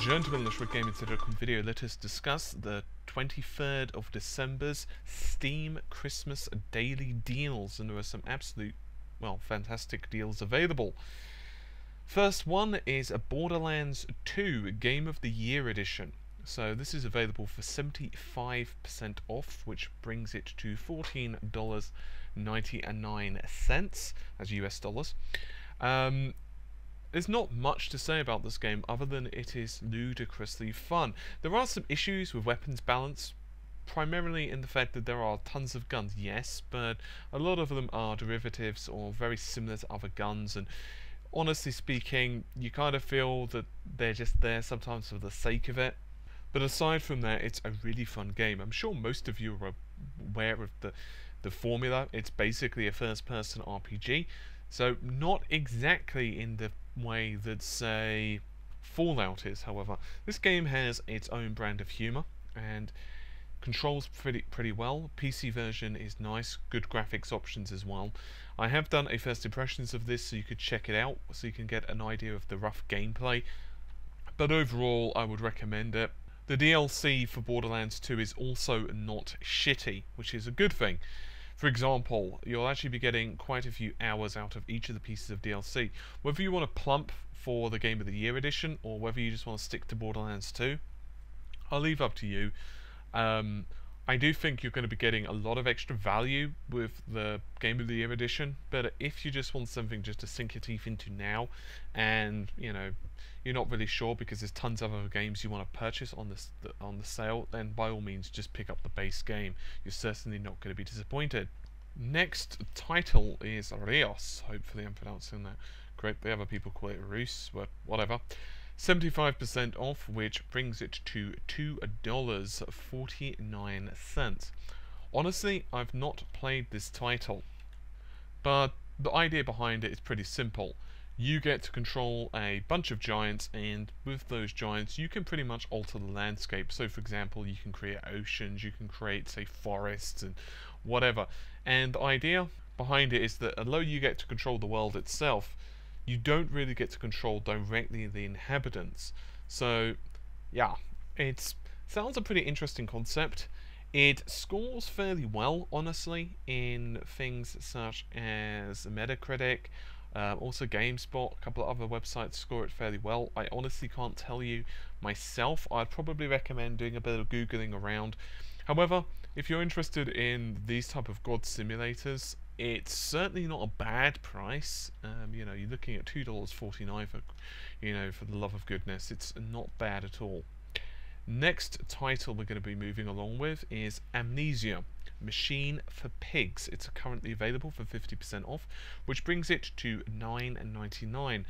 gentlemen, let's Gaming video. Let us discuss the 23rd of December's Steam Christmas daily deals, and there are some absolute, well, fantastic deals available. First one is a Borderlands 2 Game of the Year edition. So this is available for 75% off, which brings it to $14.99 as US dollars. There's not much to say about this game other than it is ludicrously fun. There are some issues with weapons balance, primarily in the fact that there are tons of guns, yes, but a lot of them are derivatives or very similar to other guns, and honestly speaking, you kind of feel that they're just there sometimes for the sake of it. But aside from that, it's a really fun game. I'm sure most of you are aware of the formula. It's basically a first-person RPG. So not exactly in the way that, say, Fallout is, however. This game has its own brand of humour and controls pretty well. PC version is nice, good graphics options as well. I have done a first impressions of this so you could check it out, so you can get an idea of the rough gameplay. But overall, I would recommend it. The DLC for Borderlands 2 is also not shitty, which is a good thing. For example, you'll actually be getting quite a few hours out of each of the pieces of DLC. Whether you want to plump for the Game of the Year edition, or whether you just want to stick to Borderlands 2, I'll leave up to you. I do think you're going to be getting a lot of extra value with the Game of the Year edition, but if you just want something just to sink your teeth into now, and you know, you're not really sure because there's tons of other games you want to purchase on the sale, then by all means just pick up the base game. You're certainly not going to be disappointed. Next title is Arias. Hopefully I'm pronouncing that correctly. Other people call it Rus, but whatever. 75% off, which brings it to $2.49. Honestly, I've not played this title, but the idea behind it is pretty simple. You get to control a bunch of giants, and with those giants you can pretty much alter the landscape. So for example, you can create oceans, you can create, say, forests and whatever. And the idea behind it is that although you get to control the world itself, you don't really get to control directly the inhabitants. So yeah, it sounds a pretty interesting concept. It scores fairly well, honestly, in things such as Metacritic, also GameSpot. A couple of other websites score it fairly well. I honestly can't tell you myself. I'd probably recommend doing a bit of Googling around. However, if you're interested in these type of god simulators, it's certainly not a bad price. You know, you're looking at $2.49 for, you know, for the love of goodness. It's not bad at all. Next title we're going to be moving along with is Amnesia, Machine for Pigs. It's currently available for 50% off, which brings it to $9.99.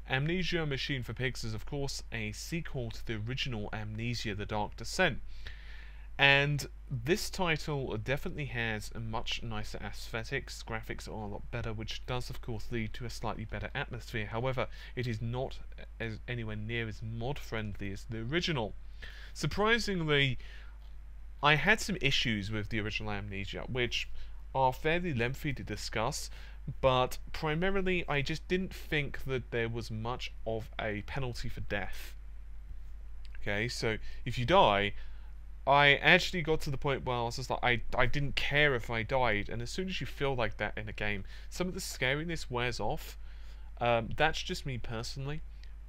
Amnesia, Machine for Pigs is of course a sequel to the original Amnesia: The Dark Descent. And this title definitely has a much nicer aesthetics. Graphics are a lot better, which does of course lead to a slightly better atmosphere. However, it is not anywhere near as mod friendly as the original. Surprisingly, I had some issues with the original Amnesia, which are fairly lengthy to discuss, but primarily I just didn't think that there was much of a penalty for death. Okay, so if you die, I actually got to the point where I was just like, I didn't care if I died, and as soon as you feel like that in a game, some of the scariness wears off. That's just me personally.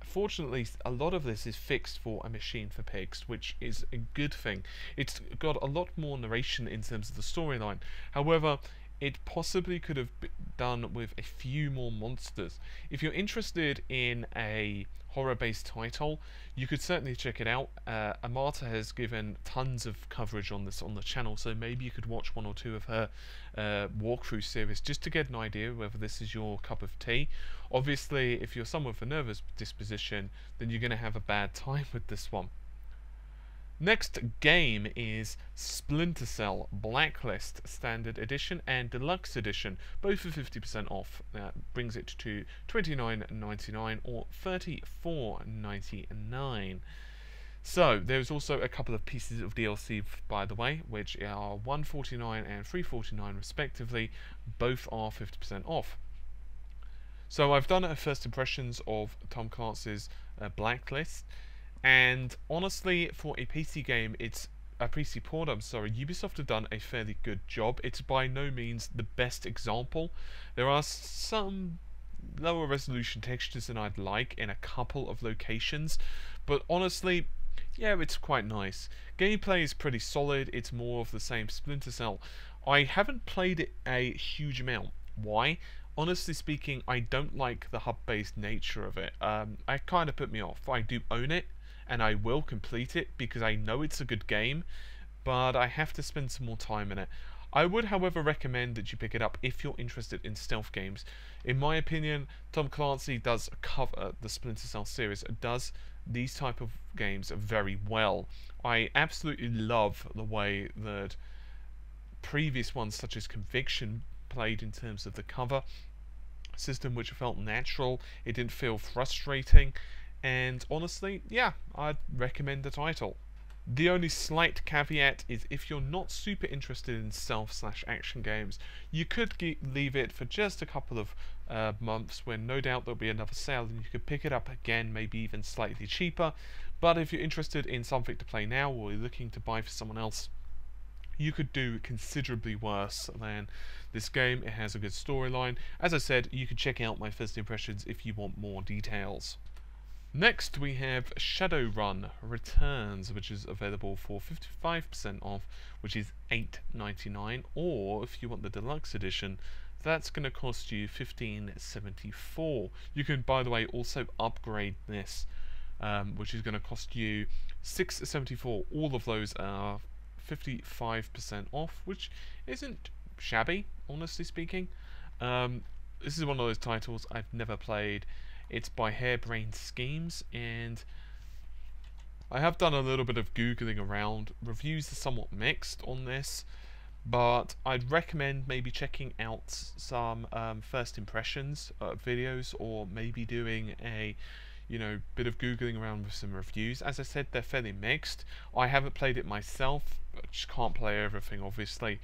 Fortunately, a lot of this is fixed for a Machine for Pigs, which is a good thing. It's got a lot more narration in terms of the storyline. However, it possibly could have been done with a few more monsters. If you're interested in a horror-based title, you could certainly check it out. Amata has given tons of coverage on this on the channel, so maybe you could watch one or two of her walkthrough series just to get an idea whether this is your cup of tea. Obviously, if you're someone with a nervous disposition, then you're going to have a bad time with this one. Next game is Splinter Blacklist Standard Edition and Deluxe Edition, both for 50% off. That brings it to $29.99 or $34.99. So there's also a couple of pieces of DLC, by the way, which are $1.49 and $3.49 respectively. Both are 50% off. So I've done a first impressions of Tom Clancy's Blacklist, And honestly, for a PC game, it's a PC port, I'm sorry, Ubisoft have done a fairly good job. It's by no means the best example. There are some lower resolution textures than I'd like in a couple of locations, but honestly, yeah, it's quite nice. Gameplay is pretty solid. It's more of the same Splinter Cell. I haven't played it a huge amount. Why? Honestly speaking, I don't like the hub-based nature of it. It kind of put me off. I do own it, and I will complete it because I know it's a good game, but I have to spend some more time in it. I would, however, recommend that you pick it up if you're interested in stealth games. In my opinion, Tom Clancy does cover the Splinter Cell series, does these type of games very well. I absolutely love the way that previous ones such as Conviction played in terms of the cover system, which felt natural, it didn't feel frustrating, and honestly, yeah, I'd recommend the title. The only slight caveat is if you're not super interested in stealth/action games, you could leave it for just a couple of months when no doubt there'll be another sale and you could pick it up again, maybe even slightly cheaper. But if you're interested in something to play now or you're looking to buy for someone else, you could do considerably worse than this game. It has a good storyline. As I said, you could check out my first impressions if you want more details. Next we have Shadowrun Returns, which is available for 55% off, which is $8.99, or if you want the deluxe edition, that's going to cost you $15.74. You can, by the way, also upgrade this, which is going to cost you $6.74. All of those are 55% off, which isn't shabby, honestly speaking. This is one of those titles I've never played. It's by Harebrained Schemes, and I have done a little bit of googling around. Reviews are somewhat mixed on this, but I'd recommend maybe checking out some first impressions videos, or maybe doing a bit of googling around with some reviews. As I said, they're fairly mixed. I haven't played it myself. I just can't play everything, obviously.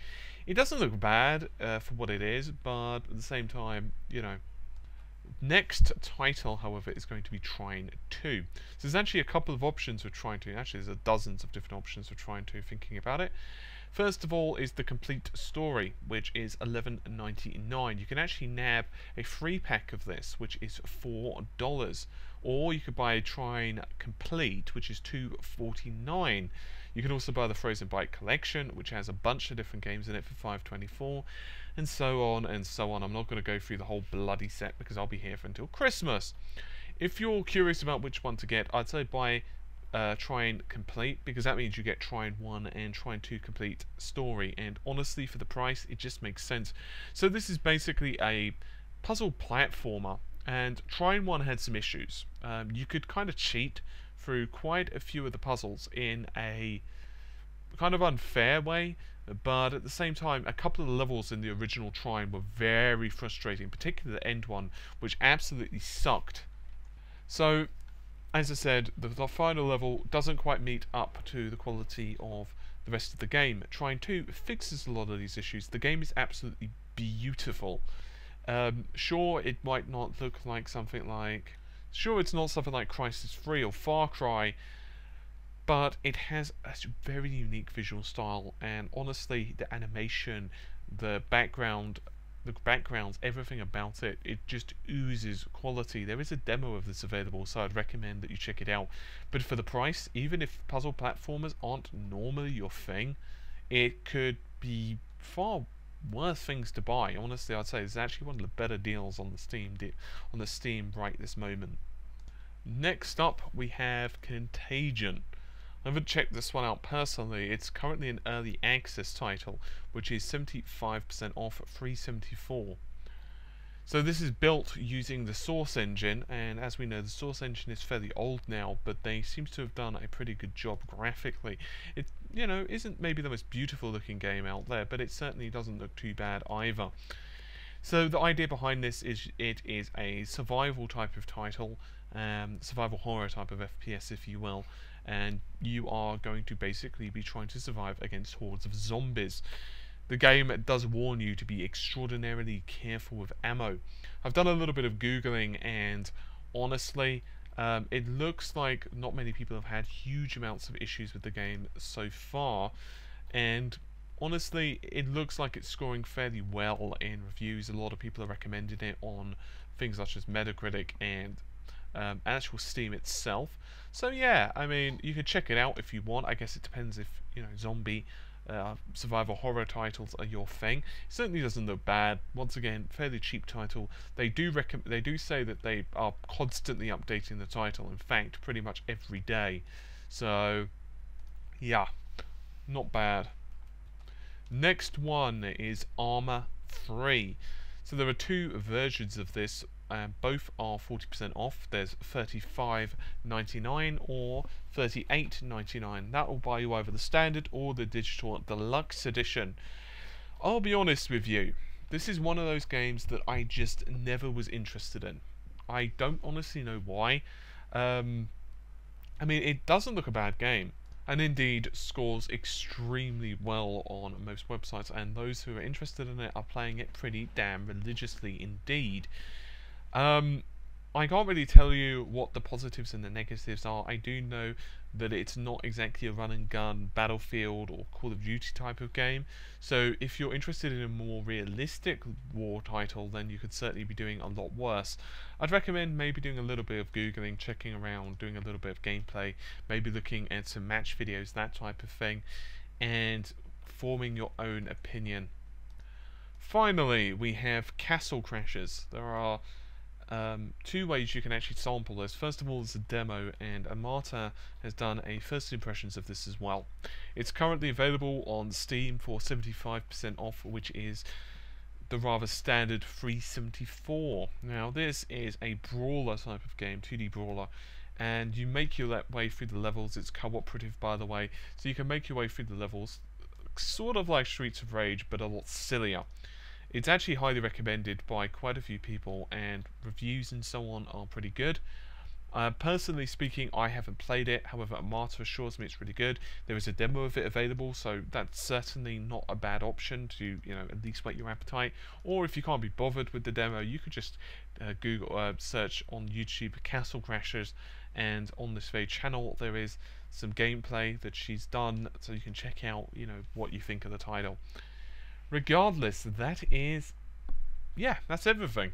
It doesn't look bad for what it is, but at the same time, Next title, however, is going to be Trine 2. So there's actually a couple of options with Trine 2. Actually, there's dozens of different options with Trine 2, thinking about it. First of all is the complete story, which is $11.99. You can actually nab a free pack of this, which is $4. Or you could buy a Trine Complete, which is $2.49. You can also buy the Frozen Byte Collection, which has a bunch of different games in it for $5.24, and so on and so on. I'm not going to go through the whole bloody set because I'll be here for until Christmas. If you're curious about which one to get, I'd say buy Trine Complete, because that means you get Trine 1 and Trine 2 Complete Story, and honestly, for the price, it just makes sense. So this is basically a puzzle platformer, and Trine 1 had some issues. You could kind of cheat through quite a few of the puzzles in a kind of unfair way, but at the same time, a couple of the levels in the original Trine were very frustrating, particularly the end one, which absolutely sucked. So, as I said, the final level doesn't quite meet up to the quality of the rest of the game. Trine 2 fixes a lot of these issues. The game is absolutely beautiful. Sure, it might not look like something like... Sure, it's not something like Crysis 3 or Far Cry, but it has a very unique visual style, and honestly, the animation, the backgrounds, everything about it, it just oozes quality. There is a demo of this available, so I'd recommend that you check it out. But for the price, even if puzzle platformers aren't normally your thing, it could be far worse things to buy. Honestly, I'd say it's actually one of the better deals on the Steam right this moment. Next up, we have Contagion. I haven't checked this one out personally. It's currently an early access title, which is 75% off at $3.74. So this is built using the Source engine, and as we know, the Source engine is fairly old now, but they seem to have done a pretty good job graphically. It, isn't maybe the most beautiful looking game out there, but it certainly doesn't look too bad either. So the idea behind this is it is a survival type of title, survival horror type of FPS, if you will, and you are going to basically be trying to survive against hordes of zombies. The game does warn you to be extraordinarily careful with ammo. I've done a little bit of googling, and honestly, It looks like not many people have had huge amounts of issues with the game so far, and honestly, it looks like it's scoring fairly well in reviews. A lot of people are recommending it on things such as Metacritic and actual Steam itself. So yeah, I mean, you can check it out if you want. I guess it depends if, you know, zombie survival horror titles are your thing. It certainly doesn't look bad. Once again, fairly cheap title. They do say that they are constantly updating the title. In fact, pretty much every day. So yeah, not bad. Next one is Armor 3. So there are two versions of this. Both are 40% off. There's $35.99 or $38.99. That will buy you either the standard or the digital deluxe edition. I'll be honest with you, this is one of those games that I just never was interested in. I don't honestly know why. I mean, it doesn't look a bad game, and indeed scores extremely well on most websites, and those who are interested in it are playing it pretty damn religiously indeed. I can't really tell you what the positives and the negatives are. I do know that it's not exactly a run and gun Battlefield or Call of Duty type of game, so if you're interested in a more realistic war title, then you could certainly be doing a lot worse. I'd recommend maybe doing a little bit of googling, checking around, doing a little bit of gameplay, maybe looking at some match videos, that type of thing, and forming your own opinion. Finally, we have Castle Crashers. There are two ways you can actually sample this. First of all, there's a demo, and Amata has done a first impressions of this as well. It's currently available on Steam for 75% off, which is the rather standard $3.74. Now, this is a brawler type of game, 2D brawler, and you make your way through the levels. It's cooperative, by the way, so you can make your way through the levels, sort of like Streets of Rage, but a lot sillier. It's actually highly recommended by quite a few people, and reviews and so on are pretty good. Personally speaking, I haven't played it, however Amata assures me it's really good. There is a demo of it available, so that's certainly not a bad option to, you know, at least whet your appetite. Or if you can't be bothered with the demo, you could just search on YouTube Castle Crashers, and on this very channel there is some gameplay that she's done, so you can check out, you know, what you think of the title. Regardless, that is, yeah, that's everything.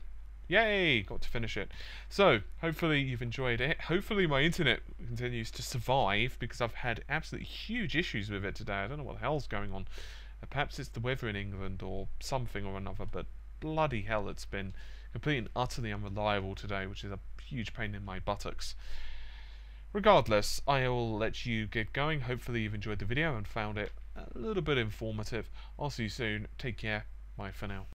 Yay, got to finish it. So, hopefully you've enjoyed it. Hopefully my internet continues to survive, because I've had absolutely huge issues with it today. I don't know what the hell's going on. Perhaps it's the weather in England or something or another, but bloody hell, it's been completely and utterly unreliable today, which is a huge pain in my buttocks. Regardless, I will let you get going. Hopefully you've enjoyed the video and found it a little bit informative. I'll see you soon. Take care. Bye for now.